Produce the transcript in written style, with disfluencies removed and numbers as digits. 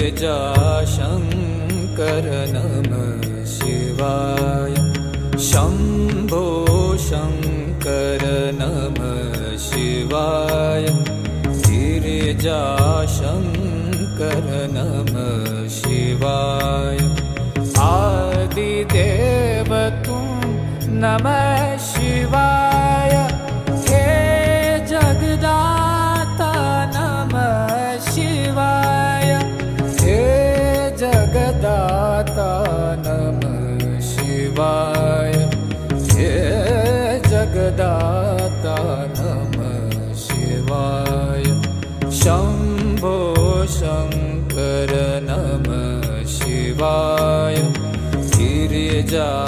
गिरिजाशङ्कर नमः शिवाय। शम्भो शङ्कर नमः शिवाय। गिरिजाशङ्कर नमः शिवाय। आदिदेव तुम नमः शिवाय। हे जगदाता नमः शिवाय। हे जगदाता नमः शिवाय। हे जगदाता नमः शिवाय। शम्भो शङ्कर नमः शिवाय। गिरिजा